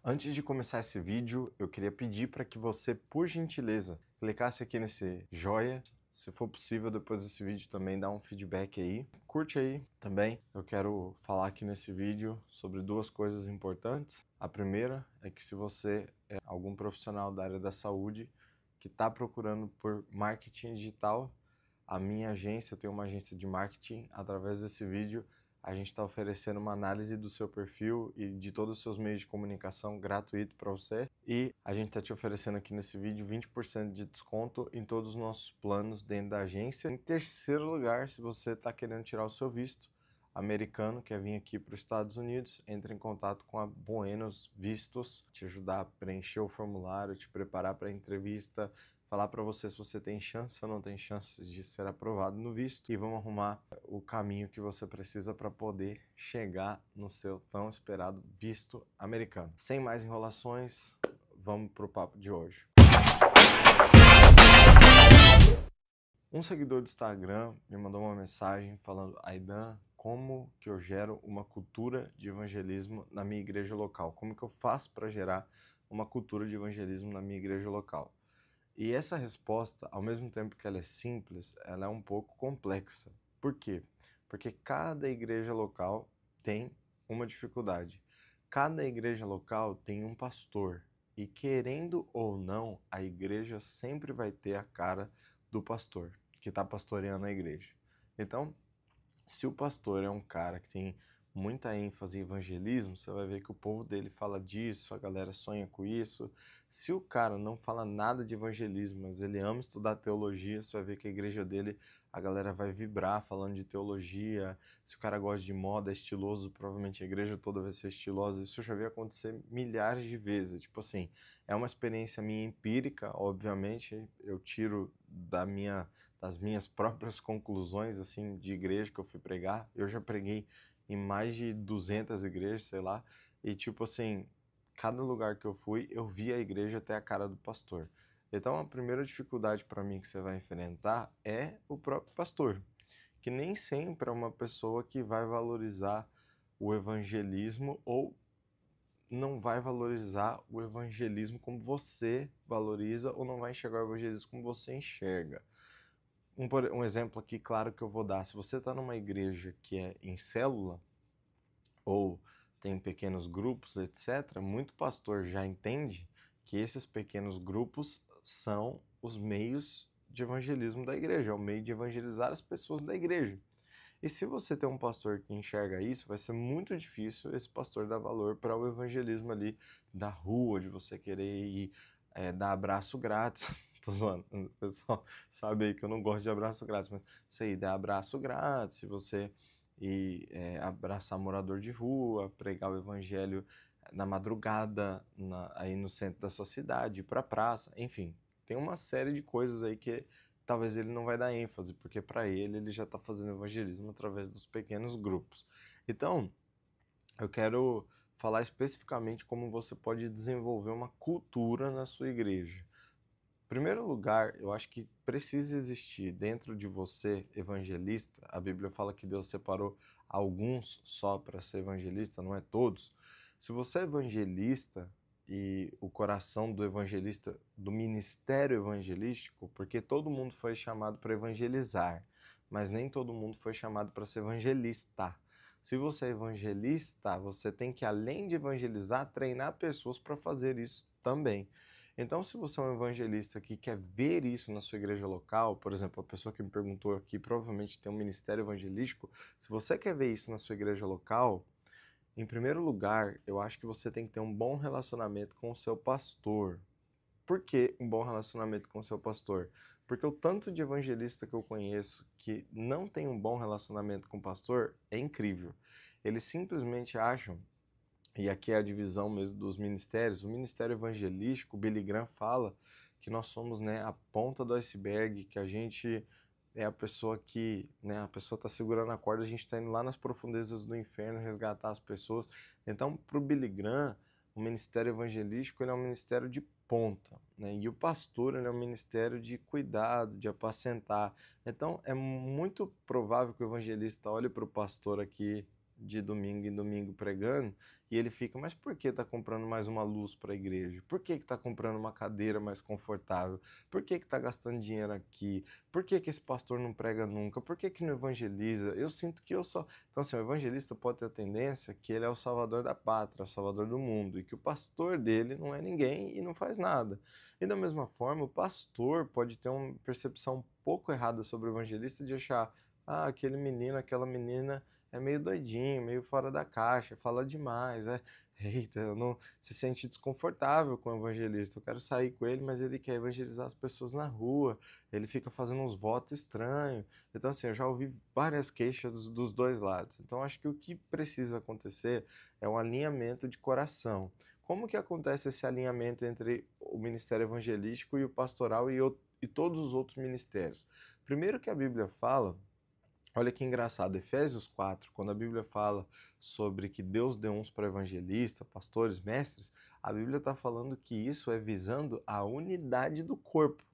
Antes de começar esse vídeo, eu queria pedir para que você, por gentileza, clicasse aqui nesse joia. Se for possível, depois desse vídeo também dá um feedback aí. Curte aí também. Eu quero falar aqui nesse vídeo sobre duas coisas importantes. A primeira é que se você é algum profissional da área da saúde que está procurando por marketing digital, a minha agência, eu tenho uma agência de marketing. Através desse vídeo a gente está oferecendo uma análise do seu perfil e de todos os seus meios de comunicação gratuito para você. E a gente está te oferecendo aqui nesse vídeo 20% de desconto em todos os nossos planos dentro da agência. Em terceiro lugar, se você está querendo tirar o seu visto americano, quer vir aqui para os Estados Unidos, entre em contato com a Buenos Vistos, te ajudar a preencher o formulário, te preparar para a entrevista, falar para você se você tem chance ou não tem chance de ser aprovado no visto e vamos arrumar o caminho que você precisa para poder chegar no seu tão esperado visto americano. Sem mais enrolações, vamos para o papo de hoje. Um seguidor do Instagram me mandou uma mensagem falando: Aidan, como que eu gero uma cultura de evangelismo na minha igreja local? Como que eu faço para gerar uma cultura de evangelismo na minha igreja local? E essa resposta, ao mesmo tempo que ela é simples, ela é um pouco complexa. Por quê? Porque cada igreja local tem uma dificuldade. Cada igreja local tem um pastor. E querendo ou não, a igreja sempre vai ter a cara do pastor, que está pastoreando a igreja. Então, se o pastor é um cara que tem muita ênfase em evangelismo, você vai ver que o povo dele fala disso, a galera sonha com isso. Se o cara não fala nada de evangelismo, mas ele ama estudar teologia, você vai ver que a igreja dele, a galera vai vibrar falando de teologia. Se o cara gosta de moda, é estiloso, provavelmente a igreja toda vai ser estilosa. Isso eu já vi acontecer milhares de vezes. Tipo assim, é uma experiência minha empírica, obviamente, eu tiro das minhas próprias conclusões assim de igreja que eu fui pregar. Eu já preguei em mais de 200 igrejas, sei lá, e tipo assim, cada lugar que eu fui, eu vi a igreja até a cara do pastor. Então a primeira dificuldade para mim que você vai enfrentar é o próprio pastor, que nem sempre é uma pessoa que vai valorizar o evangelismo ou não vai valorizar o evangelismo como você valoriza ou não vai enxergar o evangelismo como você enxerga. Um exemplo aqui claro que eu vou dar: se você está numa igreja que é em célula ou tem pequenos grupos, etc., muito pastor já entende que esses pequenos grupos são os meios de evangelismo da igreja, é o meio de evangelizar as pessoas da igreja. E se você tem um pastor que enxerga isso, vai ser muito difícil esse pastor dar valor para o evangelismo ali da rua, de você querer ir dar abraço grátis. Tô zoando, o pessoal sabe aí que eu não gosto de abraço grátis, mas você ir dar abraço grátis, se você ir abraçar morador de rua, pregar o evangelho na madrugada, aí no centro da sua cidade, ir para a praça, enfim. Tem uma série de coisas aí que talvez ele não vai dar ênfase, porque para ele já está fazendo evangelismo através dos pequenos grupos. Então, eu quero falar especificamente como você pode desenvolver uma cultura na sua igreja. Em primeiro lugar, eu acho que precisa existir dentro de você, evangelista. A Bíblia fala que Deus separou alguns só para ser evangelista, não é todos. Se você é evangelista e o coração do evangelista, do ministério evangelístico, porque todo mundo foi chamado para evangelizar, mas nem todo mundo foi chamado para ser evangelista. Se você é evangelista, você tem que, além de evangelizar, treinar pessoas para fazer isso também. Então, se você é um evangelista que quer ver isso na sua igreja local, por exemplo, a pessoa que me perguntou aqui provavelmente tem um ministério evangelístico, se você quer ver isso na sua igreja local, em primeiro lugar, eu acho que você tem que ter um bom relacionamento com o seu pastor. Por que um bom relacionamento com o seu pastor? Porque o tanto de evangelista que eu conheço que não tem um bom relacionamento com o pastor é incrível. Eles simplesmente acham, e aqui é a divisão mesmo dos ministérios, o ministério evangelístico, o Billy Graham fala que nós somos, né, a ponta do iceberg, que a gente é a pessoa que, né, a pessoa está segurando a corda, a gente está indo lá nas profundezas do inferno resgatar as pessoas. Então, para o Billy Graham, o ministério evangelístico ele é um ministério de ponta, né, e o pastor ele é um ministério de cuidado, de apacentar. Então, é muito provável que o evangelista olhe para o pastor aqui de domingo em domingo pregando, e ele fica, mas por que está comprando mais uma luz para a igreja? Por que está comprando uma cadeira mais confortável? Por que está gastando dinheiro aqui? Por que esse pastor não prega nunca? Por que não evangeliza? Eu sinto que eu só... Então, assim, o evangelista pode ter a tendência que ele é o salvador da pátria, o salvador do mundo, e que o pastor dele não é ninguém e não faz nada. E da mesma forma, o pastor pode ter uma percepção um pouco errada sobre o evangelista de achar, ah, aquele menino, aquela menina é meio doidinho, meio fora da caixa, fala demais, eita, eu não se sente desconfortável com o evangelista. Eu quero sair com ele, mas ele quer evangelizar as pessoas na rua. Ele fica fazendo uns votos estranhos. Então, assim, eu já ouvi várias queixas dos dois lados. Então, acho que o que precisa acontecer é um alinhamento de coração. Como que acontece esse alinhamento entre o ministério evangelístico e o pastoral e todos os outros ministérios? Primeiro que a Bíblia fala, olha que engraçado, Efésios 4, quando a Bíblia fala sobre que Deus deu uns para evangelistas, pastores, mestres, a Bíblia está falando que isso é visando a unidade do corpo.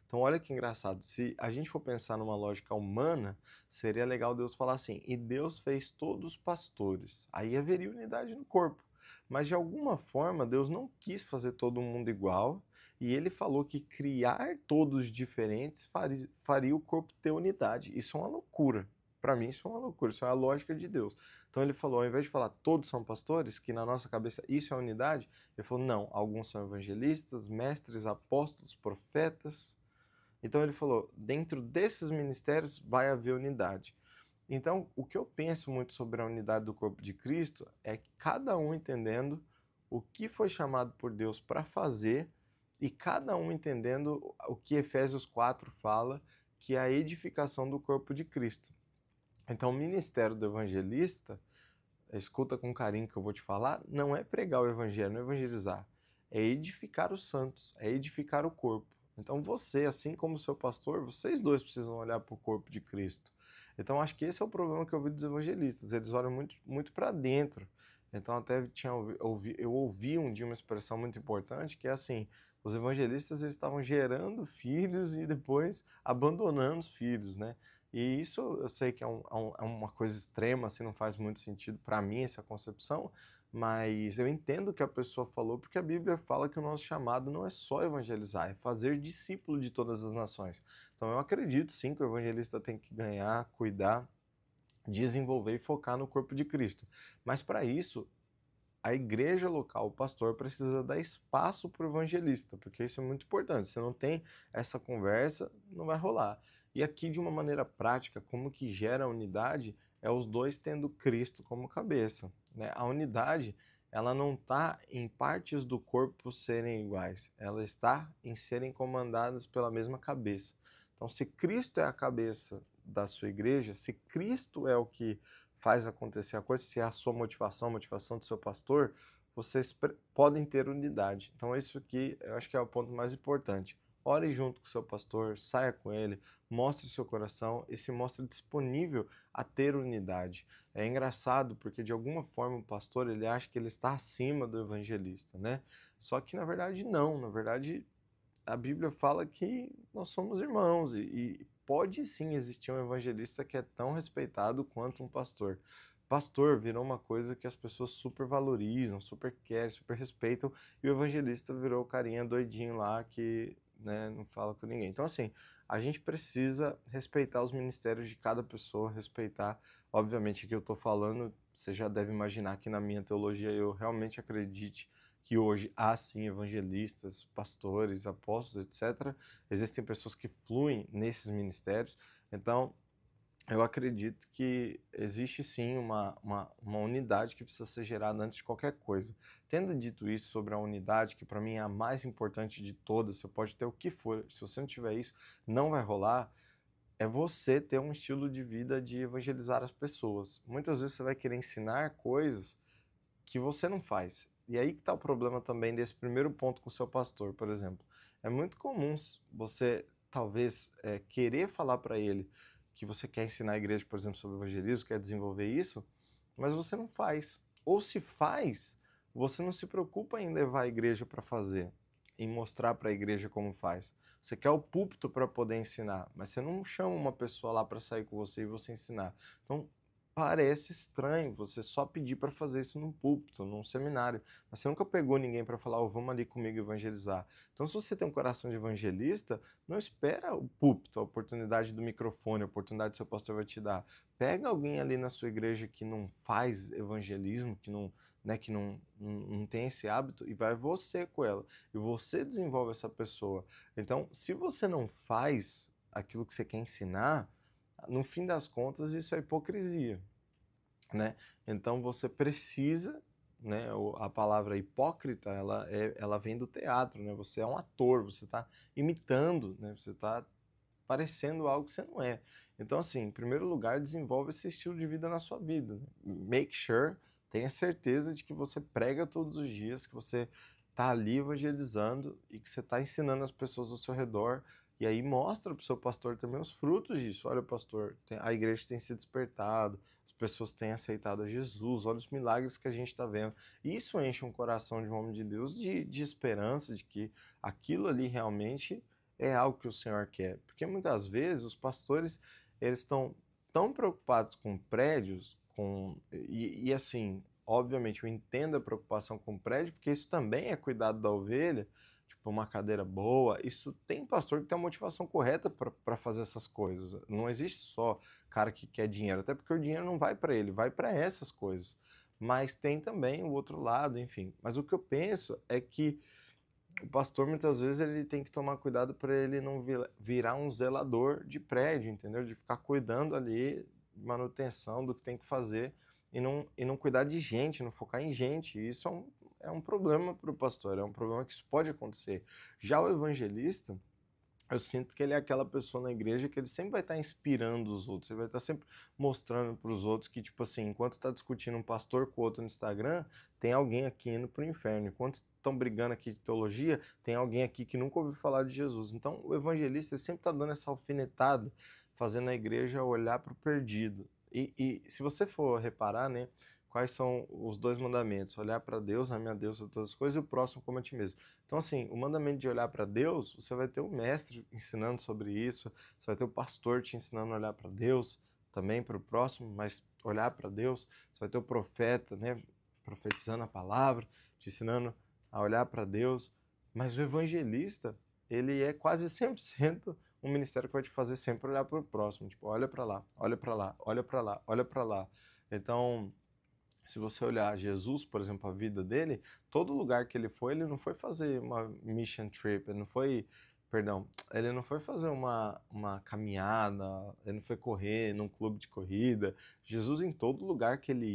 Então olha que engraçado, se a gente for pensar numa lógica humana, seria legal Deus falar assim, e Deus fez todos pastores, aí haveria unidade no corpo. Mas de alguma forma Deus não quis fazer todo mundo igual, e ele falou que criar todos diferentes faria o corpo ter unidade. Isso é uma loucura. Para mim, isso é uma loucura, isso é a lógica de Deus. Então ele falou, ao invés de falar todos são pastores, que na nossa cabeça isso é unidade, ele falou, não, alguns são evangelistas, mestres, apóstolos, profetas. Então ele falou, dentro desses ministérios vai haver unidade. Então, o que eu penso muito sobre a unidade do corpo de Cristo é que cada um entendendo o que foi chamado por Deus para fazer e cada um entendendo o que Efésios 4 fala, que é a edificação do corpo de Cristo. Então, o ministério do evangelista, escuta com carinho que eu vou te falar, não é pregar o evangelho, não é evangelizar, é edificar os santos, é edificar o corpo. Então você, assim como o seu pastor, vocês dois precisam olhar para o corpo de Cristo. Então acho que esse é o problema que eu vi dos evangelistas, eles olham muito para dentro. Então até eu ouvi um dia uma expressão muito importante que é assim, os evangelistas eles estavam gerando filhos e depois abandonando os filhos, né? E isso eu sei que é uma coisa extrema, assim, não faz muito sentido para mim essa concepção, mas eu entendo o que a pessoa falou, porque a Bíblia fala que o nosso chamado não é só evangelizar, é fazer discípulo de todas as nações. Então eu acredito sim que o evangelista tem que ganhar, cuidar, desenvolver e focar no corpo de Cristo. Mas para isso, a igreja local, o pastor, precisa dar espaço para o evangelista, porque isso é muito importante. Se não tem essa conversa, não vai rolar. E aqui, de uma maneira prática, como que gera a unidade é os dois tendo Cristo como cabeça, né? A unidade, ela não está em partes do corpo serem iguais, ela está em serem comandadas pela mesma cabeça. Então, se Cristo é a cabeça da sua igreja, se Cristo é o que faz acontecer a coisa, se é a sua motivação, a motivação do seu pastor, vocês podem ter unidade. Então, isso aqui eu acho que é o ponto mais importante. Ore junto com o seu pastor, saia com ele, mostre o seu coração e se mostre disponível a ter unidade. É engraçado porque de alguma forma o pastor ele acha que ele está acima do evangelista, né? Só que na verdade não, na verdade a Bíblia fala que nós somos irmãos e pode sim existir um evangelista que é tão respeitado quanto um pastor. Pastor virou uma coisa que as pessoas super valorizam, super querem, super respeitam, e o evangelista virou o carinha doidinho lá que, né, não fala com ninguém. Então, assim, a gente precisa respeitar os ministérios de cada pessoa, respeitar, obviamente, que eu estou falando, você já deve imaginar que na minha teologia eu realmente acredite que hoje há sim evangelistas, pastores, apóstolos, etc. Existem pessoas que fluem nesses ministérios, então eu acredito que existe sim uma unidade que precisa ser gerada antes de qualquer coisa. Tendo dito isso sobre a unidade, que para mim é a mais importante de todas, você pode ter o que for, se você não tiver isso, não vai rolar, é você ter um estilo de vida de evangelizar as pessoas. Muitas vezes você vai querer ensinar coisas que você não faz. E aí que está o problema também desse primeiro ponto com o seu pastor, por exemplo. É muito comum você, talvez, querer falar para ele que você quer ensinar a igreja, por exemplo, sobre evangelismo, quer desenvolver isso, mas você não faz. Ou se faz, você não se preocupa em levar a igreja para fazer, em mostrar para a igreja como faz. Você quer o púlpito para poder ensinar, mas você não chama uma pessoa lá para sair com você e você ensinar. Então, parece estranho você só pedir para fazer isso num púlpito, num seminário. Mas você nunca pegou ninguém para falar, vamos ali comigo evangelizar. Então, se você tem um coração de evangelista, não espera o púlpito, a oportunidade do microfone, a oportunidade que seu pastor vai te dar. Pega alguém ali na sua igreja que não faz evangelismo, que não, né, que não tem esse hábito, e vai você com ela. E você desenvolve essa pessoa. Então, se você não faz aquilo que você quer ensinar, no fim das contas, isso é hipocrisia, né? Então você precisa, né? A palavra hipócrita, ela vem do teatro, né? Você é um ator, você está imitando, né? Você está parecendo algo que você não é. Então, assim, em primeiro lugar, desenvolve esse estilo de vida na sua vida, né? Make sure, tenha certeza de que você prega todos os dias, que você está ali evangelizando e que você está ensinando as pessoas ao seu redor. E aí mostra para o seu pastor também os frutos disso. Olha, pastor, a igreja tem se despertado, as pessoas têm aceitado a Jesus, olha os milagres que a gente está vendo. Isso enche um coração de um homem de Deus de esperança, de que aquilo ali realmente é algo que o Senhor quer. Porque muitas vezes os pastores, eles estão tão preocupados com prédios, e assim, obviamente eu entendo a preocupação com o prédio, porque isso também é cuidado da ovelha, tipo uma cadeira boa, isso tem pastor que tem a motivação correta para fazer essas coisas. Não existe só cara que quer dinheiro, até porque o dinheiro não vai para ele, vai para essas coisas. Mas tem também o outro lado, enfim. Mas o que eu penso é que o pastor muitas vezes ele tem que tomar cuidado para ele não virar um zelador de prédio, entendeu? De ficar cuidando ali, manutenção do que tem que fazer e não cuidar de gente, não focar em gente. Isso é um problema para o pastor, é um problema que isso pode acontecer. Já o evangelista, eu sinto que ele é aquela pessoa na igreja que ele sempre vai estar inspirando os outros, ele vai estar sempre mostrando para os outros que, tipo assim, enquanto está discutindo um pastor com o outro no Instagram, tem alguém aqui indo para o inferno. Enquanto estão brigando aqui de teologia, tem alguém aqui que nunca ouviu falar de Jesus. Então, o evangelista sempre está dando essa alfinetada, fazendo a igreja olhar para o perdido. E se você for reparar, né, quais são os dois mandamentos? Olhar para Deus, amar a Deus sobre todas as coisas, e o próximo como a ti mesmo. Então, assim, o mandamento de olhar para Deus, você vai ter o mestre ensinando sobre isso, você vai ter o pastor te ensinando a olhar para Deus, também para o próximo, mas olhar para Deus, você vai ter o profeta, né, profetizando a palavra, te ensinando a olhar para Deus, mas o evangelista, ele é quase 100% um ministério que vai te fazer sempre olhar para o próximo, tipo, olha para lá, olha para lá, olha para lá, olha para lá. Então, se você olhar Jesus, por exemplo, a vida dele, todo lugar que ele não foi fazer uma mission trip, ele não foi, perdão, ele não foi fazer uma caminhada, ele não foi correr num clube de corrida. Jesus, em todo lugar que ele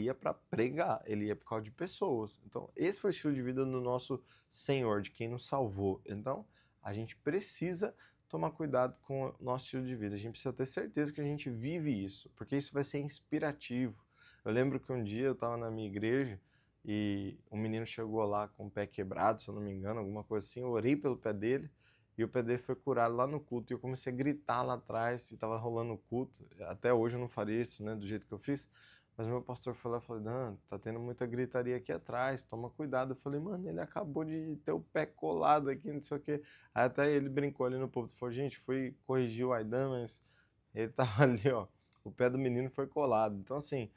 ia para pregar, ele ia por causa de pessoas. Então, esse foi o estilo de vida do nosso Senhor, de quem nos salvou. Então, a gente precisa tomar cuidado com o nosso estilo de vida. A gente precisa ter certeza que a gente vive isso, porque isso vai ser inspirativo. Eu lembro que um dia eu estava na minha igreja e um menino chegou lá com o pé quebrado, se eu não me engano, alguma coisa assim. Eu orei pelo pé dele e o pé dele foi curado lá no culto. E eu comecei a gritar lá atrás e estava rolando o culto. Até hoje eu não faria isso, né, do jeito que eu fiz. Mas meu pastor falou, Dan, tá tendo muita gritaria aqui atrás, toma cuidado. Eu falei, mano, ele acabou de ter o pé colado aqui, não sei o quê. Aí até ele brincou ali no púlpito, falou, gente, fui corrigir o Aidan, mas ele tava ali, ó, o pé do menino foi colado. Então, assim,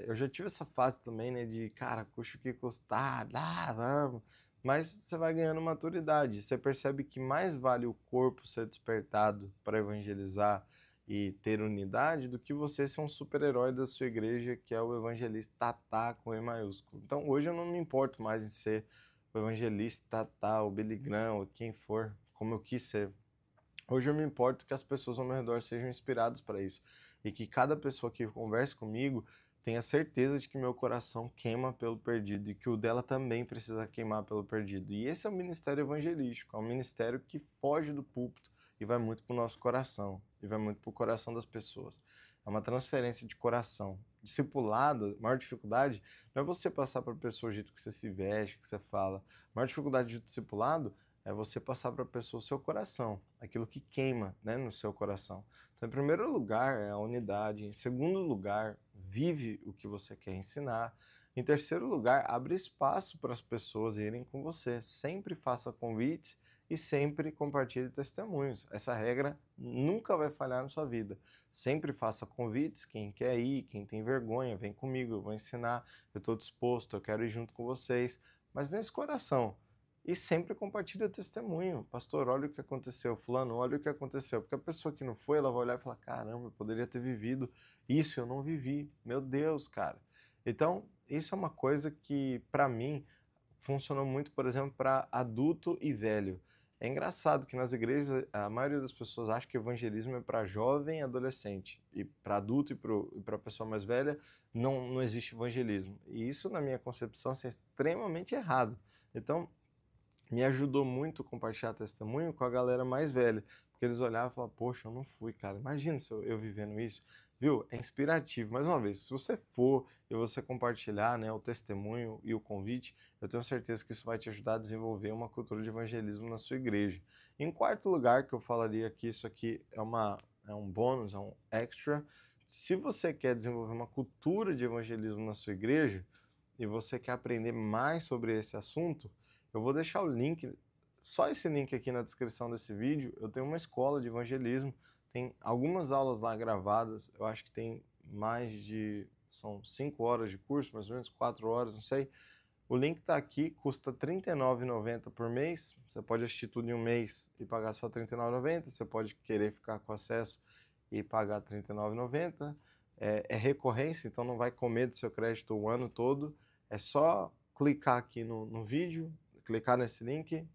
eu já tive essa fase também, né, de, cara, custa o que custar, dá, vamos. Mas você vai ganhando maturidade, você percebe que mais vale o corpo ser despertado para evangelizar e ter unidade do que você ser um super-herói da sua igreja, que é o evangelista Tatá com E maiúsculo. Então hoje eu não me importo mais em ser o evangelista Tatá, o Billy Graham, ou quem for, como eu quis ser. Hoje eu me importo que as pessoas ao meu redor sejam inspiradas para isso e que cada pessoa que converse comigo tenha certeza de que meu coração queima pelo perdido e que o dela também precisa queimar pelo perdido. E esse é o ministério evangelístico, é um ministério que foge do púlpito e vai muito para o nosso coração, e vai muito para o coração das pessoas. É uma transferência de coração. Discipulado, a maior dificuldade não é você passar para a pessoa o jeito que você se veste, que você fala. A maior dificuldade do discipulado é você passar para a pessoa o seu coração, aquilo que queima, né, no seu coração. Então, em primeiro lugar, é a unidade. Em segundo lugar, vive o que você quer ensinar. Em terceiro lugar, abre espaço para as pessoas irem com você. Sempre faça convites e sempre compartilhe testemunhos. Essa regra nunca vai falhar na sua vida. Sempre faça convites, quem quer ir, quem tem vergonha, vem comigo, eu vou ensinar, eu estou disposto, eu quero ir junto com vocês, mas nesse coração. E sempre compartilha testemunho. Pastor, olha o que aconteceu. Fulano, olha o que aconteceu. Porque a pessoa que não foi, ela vai olhar e falar, caramba, eu poderia ter vivido isso, eu não vivi. Meu Deus, cara. Então, isso é uma coisa que, para mim, funcionou muito, por exemplo, para adulto e velho. É engraçado que nas igrejas a maioria das pessoas acha que evangelismo é para jovem e adolescente. E para adulto e para pessoa mais velha não existe evangelismo. E isso, na minha concepção, assim, é extremamente errado. Então, me ajudou muito compartilhar testemunho com a galera mais velha, porque eles olhavam e falavam, poxa, eu não fui, cara, imagina se eu vivendo isso, viu? É inspirativo. Mais uma vez, se você for e você compartilhar, né, o testemunho e o convite, eu tenho certeza que isso vai te ajudar a desenvolver uma cultura de evangelismo na sua igreja. Em quarto lugar, que eu falaria que isso aqui é um bônus, é um extra, se você quer desenvolver uma cultura de evangelismo na sua igreja e você quer aprender mais sobre esse assunto, eu vou deixar o link, só esse link aqui na descrição desse vídeo. Eu tenho uma escola de evangelismo, tem algumas aulas lá gravadas, eu acho que tem são 5 horas de curso, mais ou menos 4 horas, não sei. O link está aqui, custa R$ 39,90 por mês, você pode assistir tudo em um mês e pagar só R$ 39,90, você pode querer ficar com acesso e pagar R$ 39,90. É recorrência, então não vai comer do seu crédito o ano todo, é só clicar aqui no vídeo, clicar nesse link,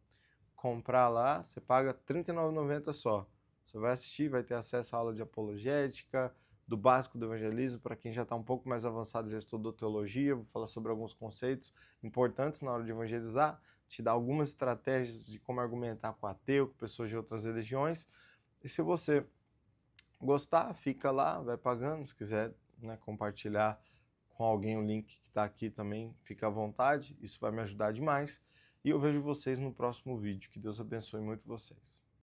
comprar lá, você paga R$ 39,90 só. Você vai assistir, vai ter acesso à aula de apologética, do básico do evangelismo, para quem já está um pouco mais avançado, já estudou teologia, vou falar sobre alguns conceitos importantes na hora de evangelizar, te dar algumas estratégias de como argumentar com ateu, com pessoas de outras religiões. E se você gostar, fica lá, vai pagando, se quiser, né, compartilhar com alguém o link que está aqui também, fica à vontade, isso vai me ajudar demais. E eu vejo vocês no próximo vídeo. Que Deus abençoe muito vocês.